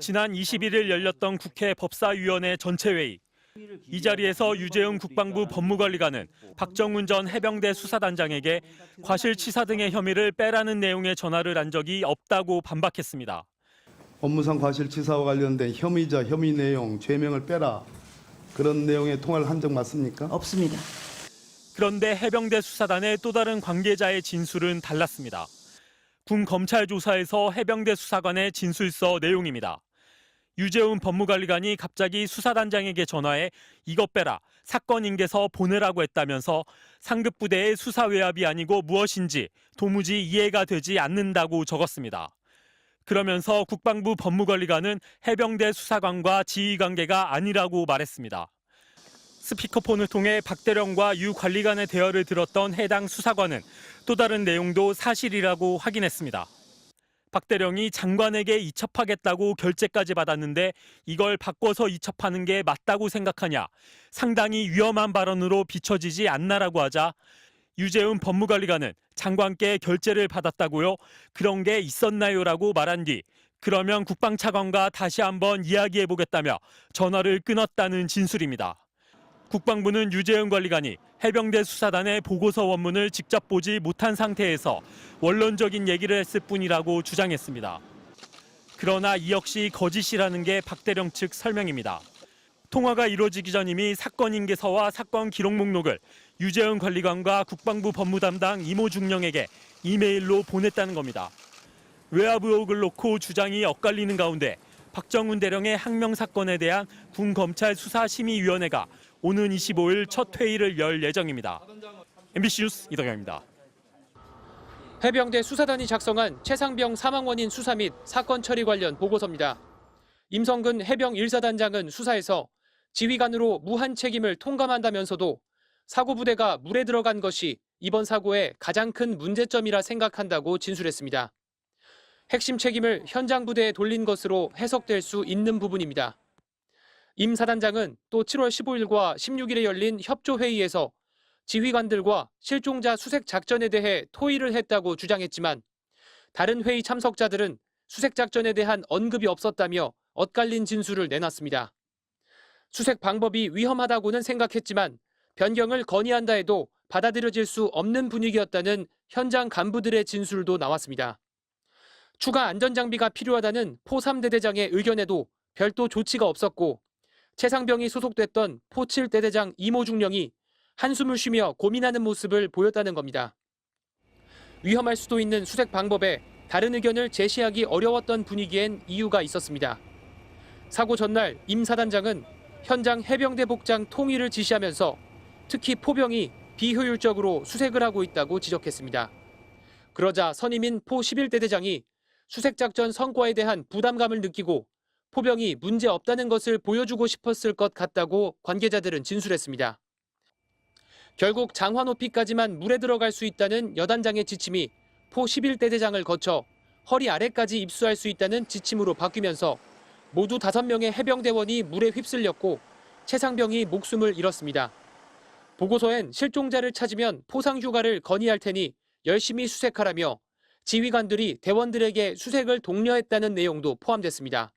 지난 21일 열렸던 국회 법사위원회 전체회의. 이 자리에서 유재흥 국방부 법무관리관은 박정훈 전 해병대 수사단장에게 과실치사 등의 혐의를 빼라는 내용의 전화를 한 적이 없다고 반박했습니다. 업무상 과실치사와 관련된 혐의자, 혐의 내용, 죄명을 빼라. 그런 내용의 통화를 한 적 맞습니까? 없습니다. 그런데 해병대 수사단의 또 다른 관계자의 진술은 달랐습니다. 군 검찰 조사에서 해병대 수사관의 진술서 내용입니다. 유재훈 법무관리관이 갑자기 수사단장에게 전화해 이것 빼라, 사건 인계서 보내라고 했다면서 상급 부대의 수사 외압이 아니고 무엇인지 도무지 이해가 되지 않는다고 적었습니다. 그러면서 국방부 법무관리관은 해병대 수사관과 지휘관계가 아니라고 말했습니다. 스피커폰을 통해 박대령과 유 관리관의 대화를 들었던 해당 수사관은 또 다른 내용도 사실이라고 확인했습니다. 박 대령이 장관에게 이첩하겠다고 결재까지 받았는데 이걸 바꿔서 이첩하는 게 맞다고 생각하냐, 상당히 위험한 발언으로 비춰지지 않나라고 하자 유재훈 법무관리관은 장관께 결재를 받았다고요? 그런 게 있었나요라고 말한 뒤 그러면 국방차관과 다시 한번 이야기해보겠다며 전화를 끊었다는 진술입니다. 국방부는 유재흥 관리관이 해병대 수사단의 보고서 원문을 직접 보지 못한 상태에서 원론적인 얘기를 했을 뿐이라고 주장했습니다. 그러나 이 역시 거짓이라는 게 박 대령 측 설명입니다. 통화가 이루어지기 전 이미 사건 인계서와 사건 기록 목록을 유재흥 관리관과 국방부 법무담당 이모 중령에게 이메일로 보냈다는 겁니다. 외압 의혹을 놓고 주장이 엇갈리는 가운데 박정훈 대령의 항명 사건에 대한 군 검찰 수사심의위원회가 오는 25일 첫 회의를 열 예정입니다. MBC 뉴스 이덕영입니다. 해병대 수사단이 작성한 최상병 사망 원인 수사 및 사건 처리 관련 보고서입니다. 임성근 해병 1사단장은 수사에서 지휘관으로 무한 책임을 통감한다면서도 사고 부대가 물에 들어간 것이 이번 사고의 가장 큰 문제점이라 생각한다고 진술했습니다. 핵심 책임을 현장 부대에 돌린 것으로 해석될 수 있는 부분입니다. 임 사단장은 또 7월 15일과 16일에 열린 협조회의에서 지휘관들과 실종자 수색 작전에 대해 토의를 했다고 주장했지만 다른 회의 참석자들은 수색 작전에 대한 언급이 없었다며 엇갈린 진술을 내놨습니다. 수색 방법이 위험하다고는 생각했지만 변경을 건의한다 해도 받아들여질 수 없는 분위기였다는 현장 간부들의 진술도 나왔습니다. 추가 안전장비가 필요하다는 포 3대대장의 의견에도 별도 조치가 없었고 최상병이 소속됐던 포 7대대장 이모 중령이 한숨을 쉬며 고민하는 모습을 보였다는 겁니다. 위험할 수도 있는 수색 방법에 다른 의견을 제시하기 어려웠던 분위기엔 이유가 있었습니다. 사고 전날 임 사단장은 현장 해병대 복장 통일을 지시하면서 특히 포병이 비효율적으로 수색을 하고 있다고 지적했습니다. 그러자 선임인 포 11대대장이 수색작전 성과에 대한 부담감을 느끼고 포병이 문제 없다는 것을 보여주고 싶었을 것 같다고 관계자들은 진술했습니다. 결국 장화 높이까지만 물에 들어갈 수 있다는 여단장의 지침이 포 11대대장을 거쳐 허리 아래까지 입수할 수 있다는 지침으로 바뀌면서 모두 5명의 해병대원이 물에 휩쓸렸고 최상병이 목숨을 잃었습니다. 보고서엔 실종자를 찾으면 포상휴가를 건의할 테니 열심히 수색하라며 지휘관들이 대원들에게 수색을 독려했다는 내용도 포함됐습니다.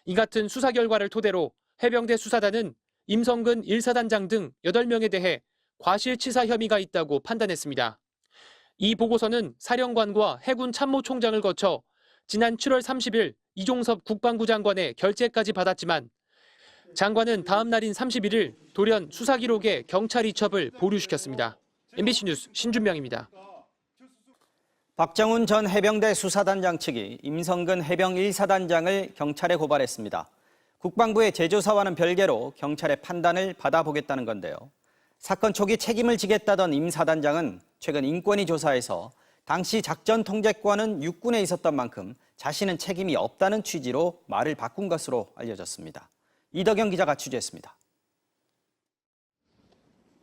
이 같은 수사 결과를 토대로 해병대 수사단은 임성근 1사단장 등 8명에 대해 과실치사 혐의가 있다고 판단했습니다. 이 보고서는 사령관과 해군 참모총장을 거쳐 지난 7월 30일 이종섭 국방부 장관의 결재까지 받았지만 장관은 다음 날인 31일 돌연 수사 기록에 경찰 이첩을 보류시켰습니다. MBC 뉴스 신준명입니다. 박정훈 전 해병대 수사단장 측이 임성근 해병 1사단장을 경찰에 고발했습니다. 국방부의 재조사와는 별개로 경찰의 판단을 받아보겠다는 건데요. 사건 초기 책임을 지겠다던 임 사단장은 최근 인권위 조사에서 당시 작전 통제권은 육군에 있었던 만큼 자신은 책임이 없다는 취지로 말을 바꾼 것으로 알려졌습니다. 이덕영 기자가 취재했습니다.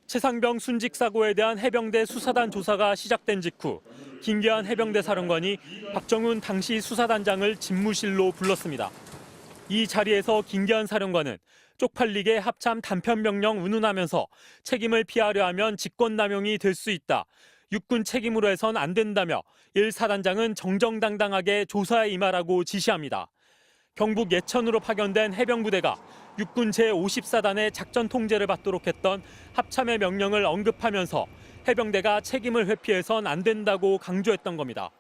최상병 순직 사고에 대한 해병대 수사단 조사가 시작된 직후 김기한 해병대 사령관이 박정훈 당시 수사단장을 집무실로 불렀습니다. 이 자리에서 김기한 사령관은 쪽팔리게 합참 단편명령 운운하면서 책임을 피하려 하면 직권남용이 될 수 있다. 육군 책임으로 해선 안 된다며 1사단장은 정정당당하게 조사에 임하라고 지시합니다. 경북 예천으로 파견된 해병부대가 육군 제54단의 작전 통제를 받도록 했던 합참의 명령을 언급하면서 해병대가 책임을 회피해선 안 된다고 강조했던 겁니다.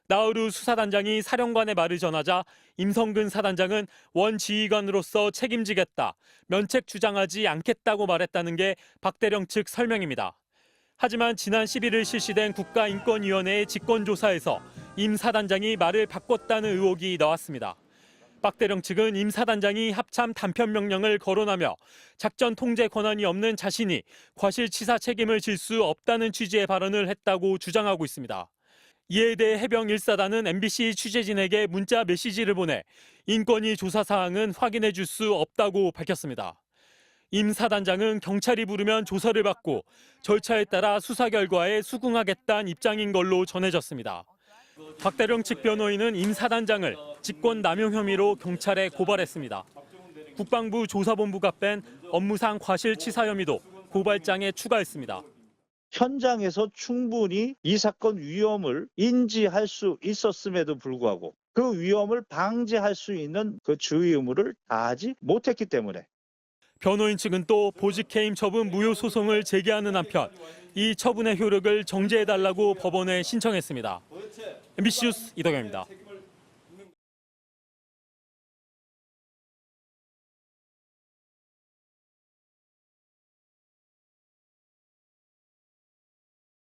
나으루 수사단장이 사령관의 말을 전하자 임성근 사단장은 원 지휘관으로서 책임지겠다, 면책 주장하지 않겠다고 말했다는 게 박대령 측 설명입니다. 하지만 지난 11일 실시된 국가인권위원회의 직권조사에서 임 사단장이 말을 바꿨다는 의혹이 나왔습니다. 박대령 측은 임 사단장이 합참 단편 명령을 거론하며 작전 통제 권한이 없는 자신이 과실치사 책임을 질 수 없다는 취지의 발언을 했다고 주장하고 있습니다. 이에 대해 해병 1사단은 MBC 취재진에게 문자 메시지를 보내 인권위 조사 사항은 확인해 줄 수 없다고 밝혔습니다. 임 사단장은 경찰이 부르면 조사를 받고 절차에 따라 수사 결과에 수긍하겠다는 입장인 걸로 전해졌습니다. 박대령 측 변호인은 임 사단장을 직권 남용 혐의로 경찰에 고발했습니다. 국방부 조사본부가 뺀 업무상 과실치사 혐의도 고발장에 추가했습니다. 현장에서 충분히 이 사건 위험을 인지할 수 있었음에도 불구하고 그 위험을 방지할 수 있는 그 주의 의무를 다하지 못했기 때문에 변호인 측은 또 보직해임 처분 무효 소송을 제기하는 한편 이 처분의 효력을 정지해달라고 법원에 신청했습니다. MBC 뉴스 이덕영입니다.